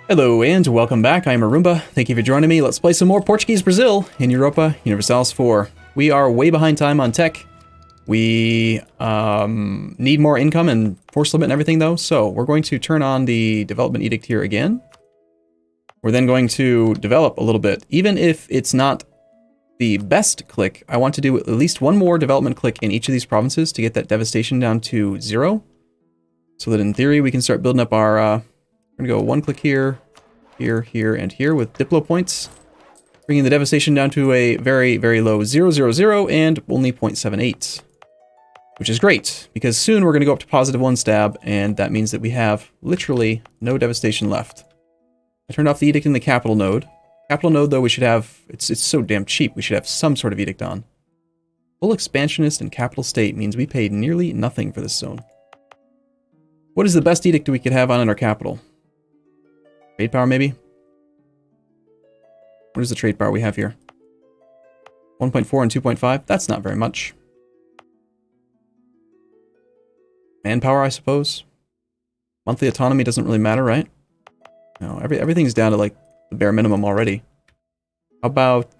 Hello and welcome back. I'm Arumba. Thank you for joining me. Let's play some more Portuguese Brazil in Europa, Universalis 4. We are way behind time on tech. We need more income and force limit and everything though, so we're going to turn on the development edict here again. We're then going to develop a little bit. Even if it's not the best click, I want to do at least one more development click in each of these provinces to get that devastation down to 0. So that in theory we can start building up our... we're going to go one click here, here, here, and here with Diplo points. Bringing the devastation down to a very, very low 000 and only 0.78. Which is great, because soon we're going to go up to +1 stab, and that means that we have literally no devastation left. I turned off the edict in the capital node. Capital node, though, we should have... It's so damn cheap, we should have some sort of edict on. Full expansionist and capital state means we paid nearly nothing for this zone. What is the best edict we could have on in our capital? Trade power, maybe? What is the trade power we have here? 1.4 and 2.5? That's not very much. Manpower, I suppose? Monthly autonomy doesn't really matter, right? No, everything's down to, like, the bare minimum already. How about,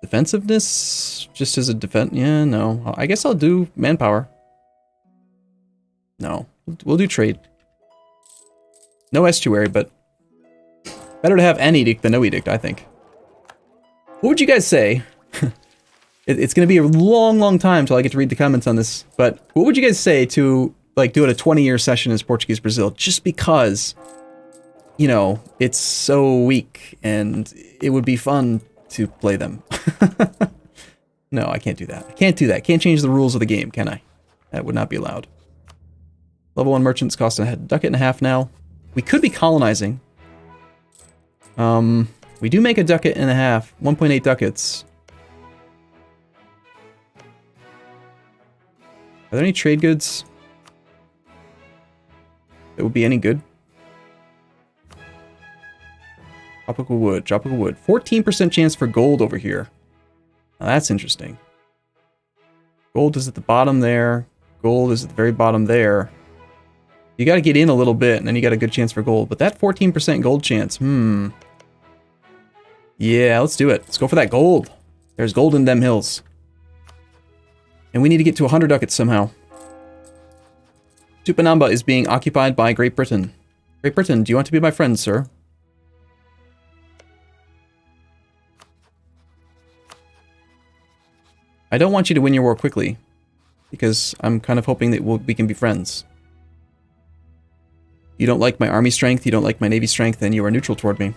defensiveness? Just as a defense? Yeah, no. I guess I'll do manpower. No. We'll do trade. No estuary, but better to have an edict than no edict, I think. What would you guys say? It's going to be a long, long time till I get to read the comments on this, but what would you guys say to, like, do it a 20-year session as Portuguese Brazil, just because, you know, it's so weak, and it would be fun to play them? No, I can't do that. I can't do that. I can't change the rules of the game, can I? That would not be allowed. Level 1 merchants cost a ducat and a half now. We could be colonizing. We do make a ducat and a half, 1.8 ducats. Are there any trade goods that would be any good? Tropical wood, tropical wood. 14% chance for gold over here. Now that's interesting. Gold is at the bottom there. Gold is at the very bottom there. You gotta get in a little bit, and then you got a good chance for gold. But that 14% gold chance, yeah, let's do it. Let's go for that gold. There's gold in them hills. And we need to get to 100 ducats somehow. Tupinamba is being occupied by Great Britain. Great Britain, do you want to be my friend, sir? I don't want you to win your war quickly, because I'm kind of hoping that we can be friends. You don't like my army strength, you don't like my navy strength, and you are neutral toward me.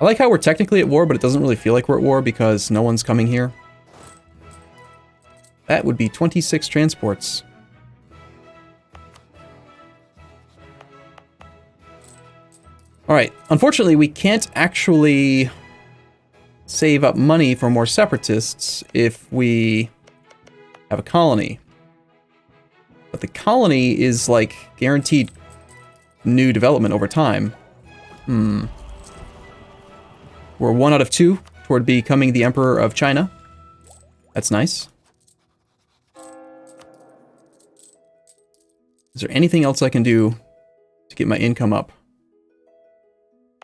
I like how we're technically at war, but it doesn't really feel like we're at war because no one's coming here. That would be 26 transports. Alright, unfortunately we can't actually save up money for more separatists if we have a colony. But the colony is, like, guaranteed new development over time. We're 1 out of 2 toward becoming the Emperor of China. That's nice. Is there anything else I can do to get my income up?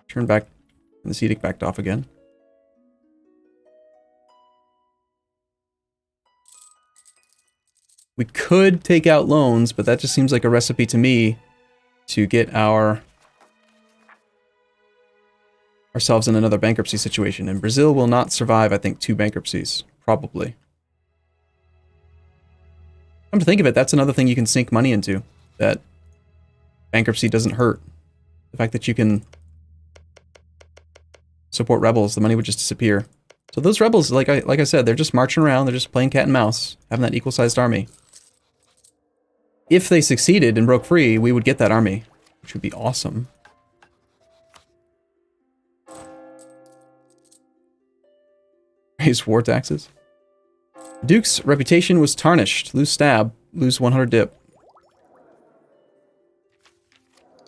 Turn back, and the edict backed off again. We could take out loans, but that just seems like a recipe to me to get ourselves in another bankruptcy situation. And Brazil will not survive, I think, 2 bankruptcies. Probably. Come to think of it, that's another thing you can sink money into. That bankruptcy doesn't hurt. The fact that you can support rebels, the money would just disappear. So those rebels, like I said, they're just marching around, they're just playing cat and mouse, having that equal-sized army. If they succeeded and broke free, we would get that army, which would be awesome. Raise war taxes. Duke's reputation was tarnished. Lose stab, lose 100 dip.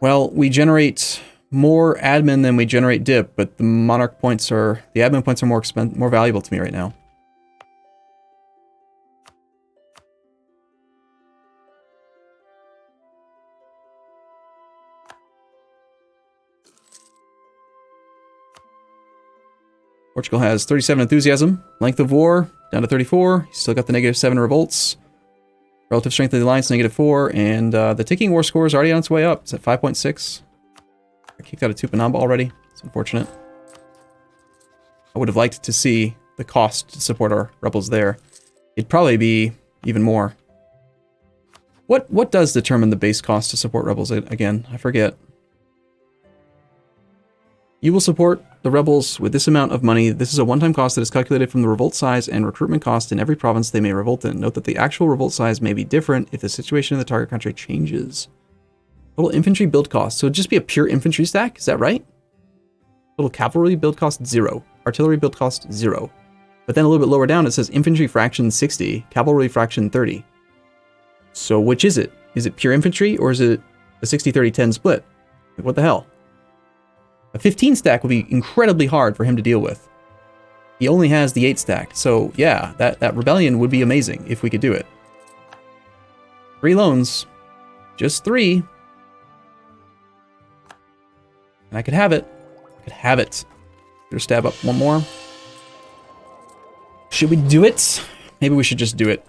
Well, we generate more admin than we generate dip, but the monarch points are... the admin points are more valuable to me right now. Portugal has 37 enthusiasm. Length of war, down to 34. He's still got the -7 revolts. Relative strength of the alliance, -4. And the ticking war score is already on its way up. It's at 5.6. I kicked out of Tupinamba already. It's unfortunate. I would have liked to see the cost to support our rebels there. It'd probably be even more. What does determine the base cost to support rebels again? I forget. You will support the rebels with this amount of money. This is a one-time cost that is calculated from the revolt size and recruitment cost in every province they may revolt in. Note that the actual revolt size may be different if the situation in the target country changes. Total infantry build cost. So it'd just be a pure infantry stack? Is that right? Total cavalry build cost 0. Artillery build cost 0. But then a little bit lower down it says infantry fraction 60, cavalry fraction 30. So which is it? Is it pure infantry or is it a 60-30-10 split? Like, what the hell? A 15 stack would be incredibly hard for him to deal with. He only has the 8 stack. So yeah, that rebellion would be amazing if we could do it. 3 loans. Just 3. And I could have it. I could have it. Better stab up one more. Should we do it? Maybe we should just do it.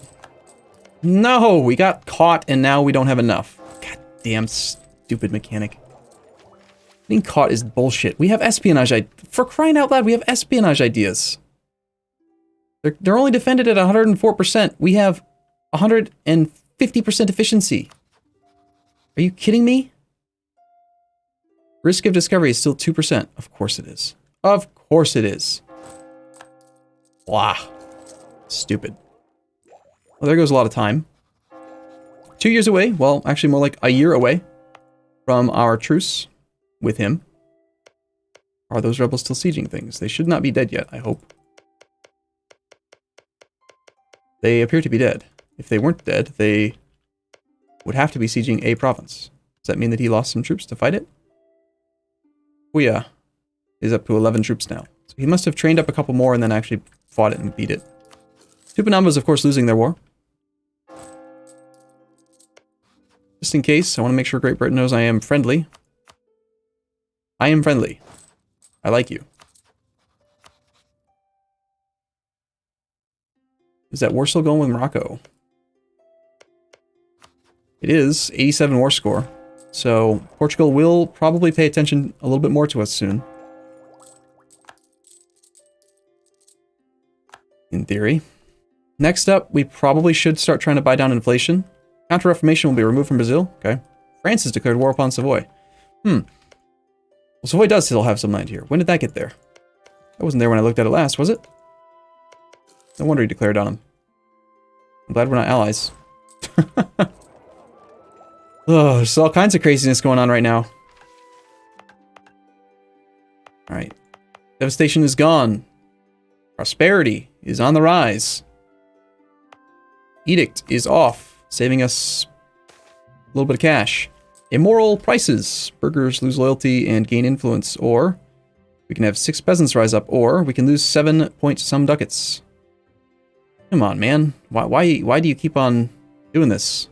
No, we got caught and now we don't have enough. God damn stupid mechanic. Being caught is bullshit. We have espionage. For crying out loud, we have espionage ideas. They're only defended at 104%. We have 150% efficiency. Are you kidding me? Risk of discovery is still 2%. Of course it is. Of course it is. Blah. Stupid. Well, there goes a lot of time. 2 years away. Well, actually more like a year away from our truce with him. Are those rebels still sieging things? They should not be dead yet, I hope. They appear to be dead. If they weren't dead, they would have to be sieging a province. Does that mean that he lost some troops to fight it? Puya is up to 11 troops now. So he must have trained up a couple more and then actually fought it and beat it. Tupinamba is, of course, losing their war. Just in case, I want to make sure Great Britain knows I am friendly. I am friendly. I like you. Is that war still going with Morocco? It is. 87 war score. So Portugal will probably pay attention a little bit more to us soon. In theory. Next up, we probably should start trying to buy down inflation. Counter-Reformation will be removed from Brazil. Okay. France has declared war upon Savoy. Well, Savoy does still have some land here. When did that get there? That wasn't there when I looked at it last, was it? No wonder he declared on him. I'm glad we're not allies. Oh, there's all kinds of craziness going on right now. Alright. Devastation is gone. Prosperity is on the rise. Edict is off, saving us a little bit of cash. Immoral prices. Burghers lose loyalty and gain influence. Or we can have 6 peasants rise up. Or we can lose 7 point some ducats. Come on, man. Why do you keep on doing this?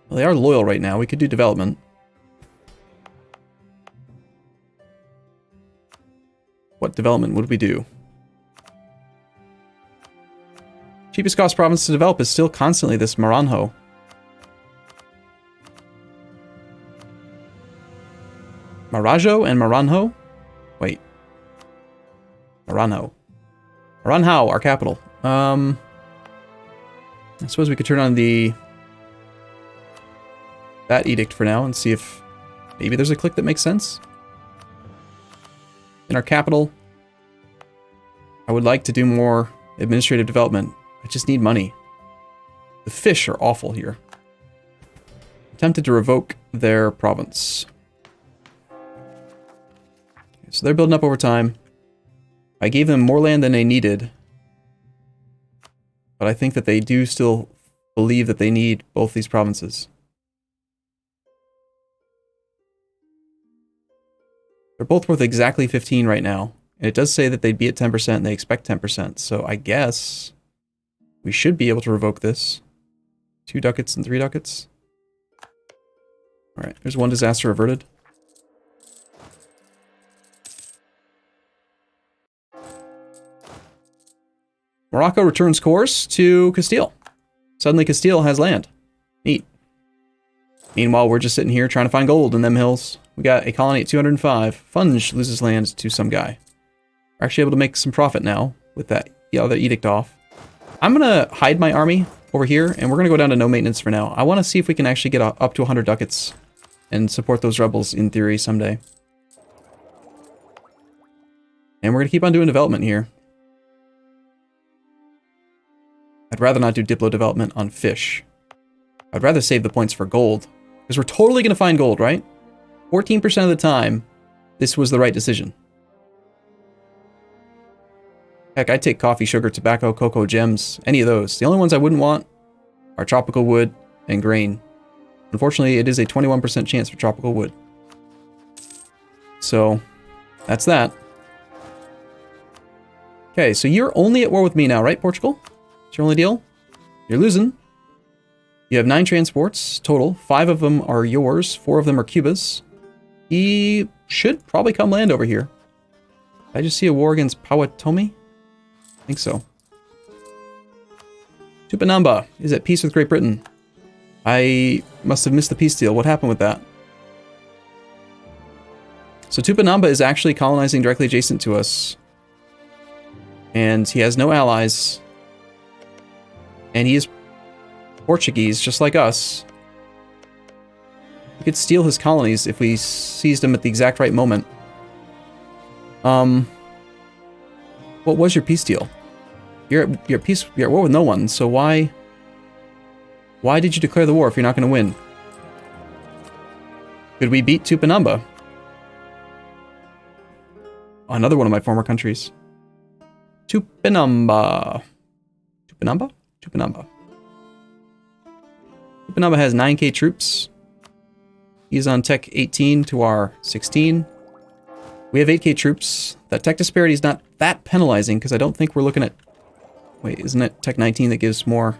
Well, they are loyal right now. We could do development. What development would we do? Cheapest cost province to develop is still constantly this Maranhão. Marajo and Maranhão? Wait. Maranhão. Maranhão, our capital. I suppose we could turn on that edict for now and see if maybe there's a click that makes sense. In our capital, I would like to do more administrative development. I just need money. The fish are awful here. I'm tempted to revoke their province. Okay, so they're building up over time. I gave them more land than they needed. But I think that they do still believe that they need both these provinces. They're both worth exactly 15 right now. And it does say that they'd be at 10% and they expect 10%. So I guess we should be able to revoke this. 2 ducats and 3 ducats. Alright, there's 1 disaster averted. Morocco returns course to Castile. Suddenly Castile has land. Neat. Meanwhile, we're just sitting here trying to find gold in them hills. We got a colony at 205. Funge loses land to some guy. We're actually able to make some profit now with that other edict off. I'm going to hide my army over here, and we're going to go down to no maintenance for now. I want to see if we can actually get up to 100 ducats and support those rebels in theory someday. And we're going to keep on doing development here. I'd rather not do Diplo development on fish. I'd rather save the points for gold. Because we're totally going to find gold, right? 14% of the time, this was the right decision. Heck, I'd take coffee, sugar, tobacco, cocoa, gems, any of those. The only ones I wouldn't want are tropical wood and grain. Unfortunately, it is a 21% chance for tropical wood. So, that's that. Okay, so you're only at war with me now, right, Portugal? That's your only deal? You're losing. You have 9 transports total. 5 of them are yours. 4 of them are Cuba's. He should probably come land over here. Did I just see a war against Powhatan? I think so. Tupinamba is at peace with Great Britain. I must have missed the peace deal. What happened with that? So Tupinamba is actually colonizing directly adjacent to us. And he has no allies. And he is Portuguese, just like us. We could steal his colonies if we seized him at the exact right moment. What was your peace deal? You're at war with no one, so why did you declare the war if you're not going to win? Could we beat Tupinamba? Another one of my former countries. Tupinamba. Tupinamba? Tupinamba. Tupinamba has 9k troops. He's on tech 18 to our 16. We have 8k troops. That tech disparity is not that penalizing because I don't think we're looking at... Wait, isn't it tech 19 that gives more?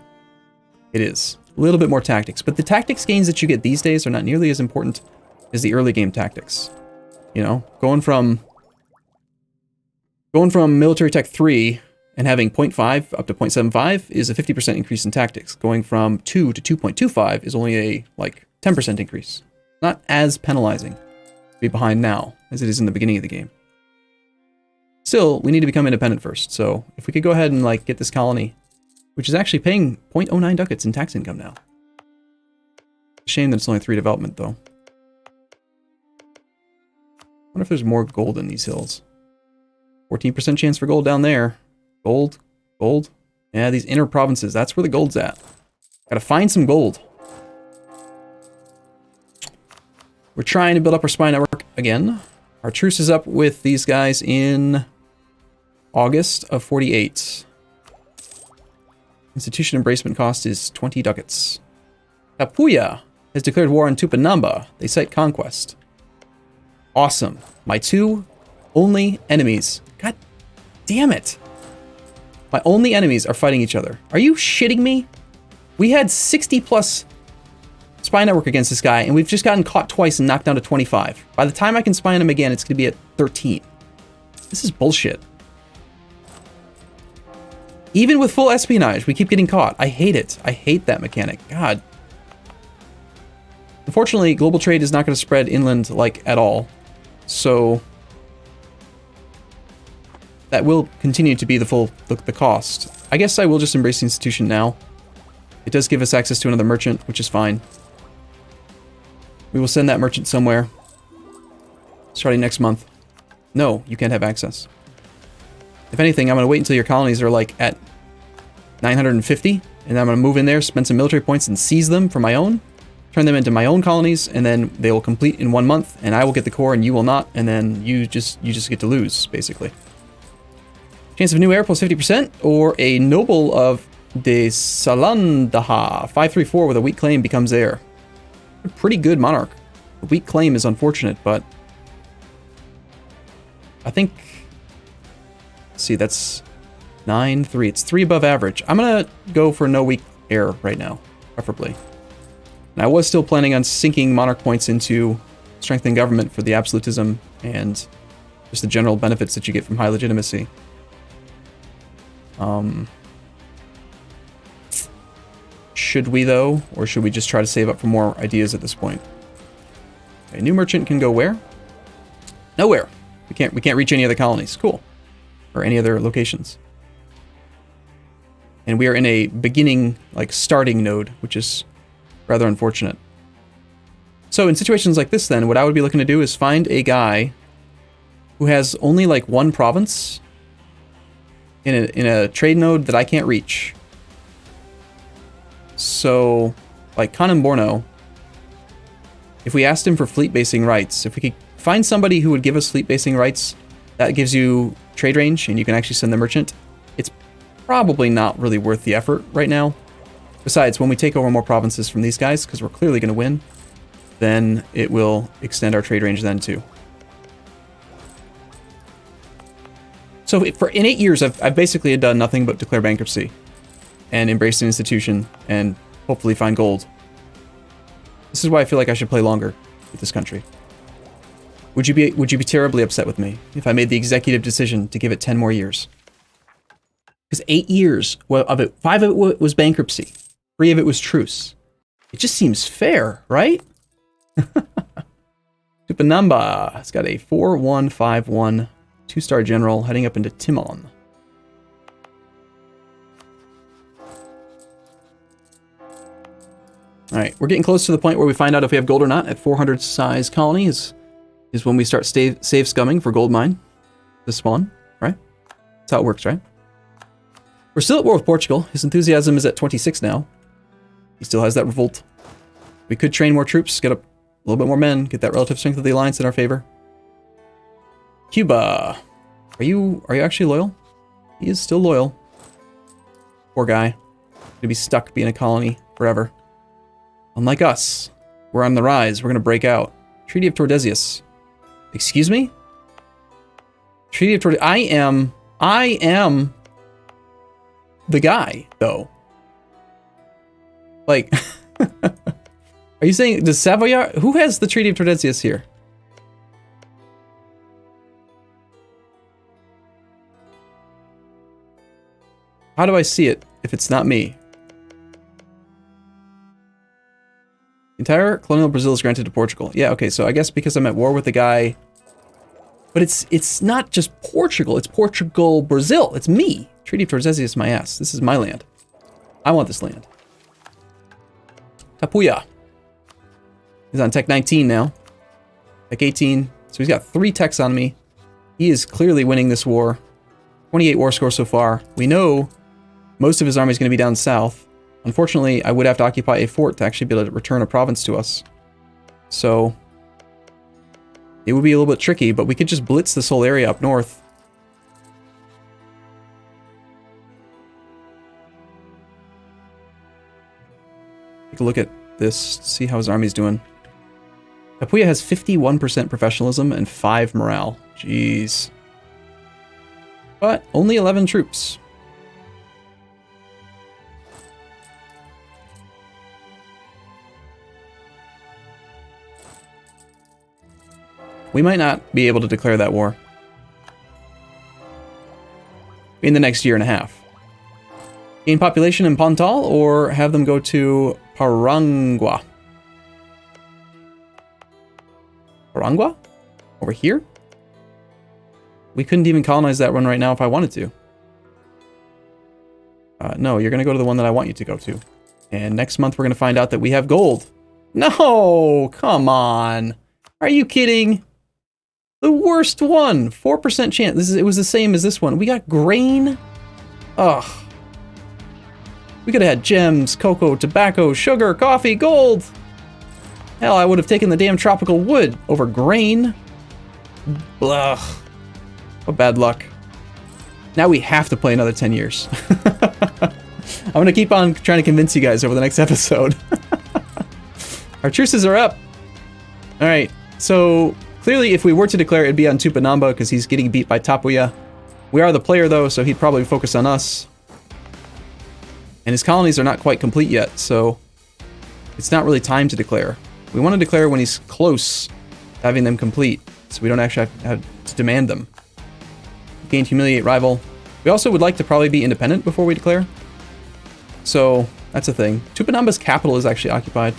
It is. A little bit more tactics. But the tactics gains that you get these days are not nearly as important as the early game tactics. You know, going from military tech 3 and having 0.5 up to 0.75 is a 50% increase in tactics. Going from 2 to 2.25 is only a, 10% increase. Not as penalizing to be behind now as it is in the beginning of the game. Still, we need to become independent first, so if we could go ahead and, get this colony, which is actually paying 0.09 ducats in tax income now. Shame that it's only 3 development, though. I wonder if there's more gold in these hills. 14% chance for gold down there. Gold. Gold. Yeah, these inner provinces, that's where the gold's at. Gotta find some gold. We're trying to build up our spy network again. Our truce is up with these guys in August of 48. Institution embracement cost is 20 ducats. Tapuya has declared war on Tupinamba. They cite conquest. Awesome. My 2 only enemies. God damn it. My only enemies are fighting each other. Are you shitting me? We had 60 plus spy network against this guy, and we've just gotten caught twice and knocked down to 25. By the time I can spy on him again, it's going to be at 13. This is bullshit. Even with full espionage, we keep getting caught. I hate it. I hate that mechanic. God. Unfortunately, global trade is not going to spread inland, at all. So that will continue to be the cost. I guess I will just embrace the institution now. It does give us access to another merchant, which is fine. We will send that merchant somewhere. Starting next month. No, you can't have access. If anything, I'm going to wait until your colonies are at 950, and I'm going to move in there, spend some military points, and seize them for my own. Turn them into my own colonies, and then they will complete in 1 month, and I will get the core, and you will not, and then you just get to lose, basically. Chance of new heir plus 50%, or a noble of de Salandaha 534 with a weak claim becomes heir. A pretty good monarch. The weak claim is unfortunate, but I think... See, that's 9-3. It's 3 above average. I'm going to go for no weak heir right now, preferably. And I was still planning on sinking monarch points into strengthening government for the absolutism and just the general benefits that you get from high legitimacy. Should we, though? Or should we just try to save up for more ideas at this point? Okay, new merchant can go where? Nowhere. We can't reach any other colonies. Cool. Or any other locations. And we are in a beginning, like, starting node, which is rather unfortunate. So in situations like this, then, what I would be looking to do is find a guy who has only, like, one province in a trade node that I can't reach. So, like, Kanemborno, if we asked him for fleet basing rights, if we could find somebody who would give us fleet basing rights, that gives you trade range, and you can actually send the merchant. It's probably not really worth the effort right now. Besides, when we take over more provinces from these guys, because we're clearly going to win, then it will extend our trade range then too. So in 8 years, I've basically done nothing but declare bankruptcy and embrace an institution and hopefully find gold. This is why I feel like I should play longer with this country. Would you be terribly upset with me if I made the executive decision to give it 10 more years? Because 8 years of it, 5 of it was bankruptcy, 3 of it was truce. It just seems fair, right? Tupanamba. It's got a 4-1-5-1 2-star general heading up into Timon. Alright, we're getting close to the point where we find out if we have gold or not. At 400 size colonies is when we start save scumming for gold mine to spawn, right? That's how it works, right? We're still at war with Portugal. His enthusiasm is at 26 now. He still has that revolt. We could train more troops, get up a little bit more men, get that relative strength of the alliance in our favor. Cuba. Are you actually loyal? He is still loyal. Poor guy. Gonna be stuck being a colony forever. Unlike us, we're on the rise. We're gonna break out. Treaty of Tordesillas. Excuse me? Treaty of Tordesillas. I am the guy, though. Like, are you saying, does Savoyard, who has the Treaty of Tordesillas here? How do I see it if it's not me? Entire colonial Brazil is granted to Portugal. Yeah, okay, so I guess because I'm at war with the guy... But it's not just Portugal, it's Portugal, Brazil. It's me. Treaty of Tordesillas is my ass. This is my land. I want this land. Tapuya. He's on tech 19 now. Tech 18. So he's got 3 techs on me. He is clearly winning this war. 28 war score so far. We know most of his army is going to be down south. Unfortunately, I would have to occupy a fort to actually be able to return a province to us. So it would be a little bit tricky, but we could just blitz this whole area up north. Take a look at this, see how his army's doing. Tapuya has 51% professionalism and 5 morale. Jeez. But only 11 troops. We might not be able to declare that war in the next year and a half. Gain population in Pontal or have them go to Parangua. Parangua? Over here? We couldn't even colonize that one right now if I wanted to. No, you're going to go to the one that I want you to go to. And next month we're going to find out that we have gold. No! Come on! Are you kidding? The worst one! 4% chance. It was the same as this one. We got grain? Ugh. We could have had gems, cocoa, tobacco, sugar, coffee, gold! Hell, I would have taken the damn tropical wood over grain. Ugh. What bad luck. Now we have to play another 10 years. I'm gonna keep on trying to convince you guys over the next episode. Our truces are up. Alright, so clearly if we were to declare, it'd be on Tupanamba because he's getting beat by Tapuya. We are the player though, so he'd probably focus on us. And his colonies are not quite complete yet, so it's not really time to declare. We want to declare when he's close to having them complete, so we don't actually have to demand them. Gain humiliate rival. We also would like to probably be independent before we declare. So That's a thing. Tupinamba's capital is actually occupied.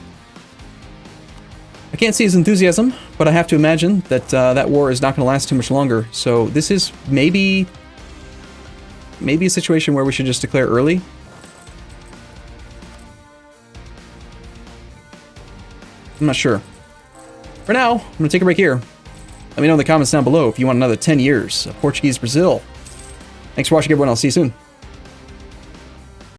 I can't see his enthusiasm, but I have to imagine that that war is not going to last too much longer. So this is maybe a situation where we should just declare early. I'm not sure. For now, I'm going to take a break here. Let me know in the comments down below if you want another 10 years of Portuguese Brazil. Thanks for watching, everyone. I'll see you soon.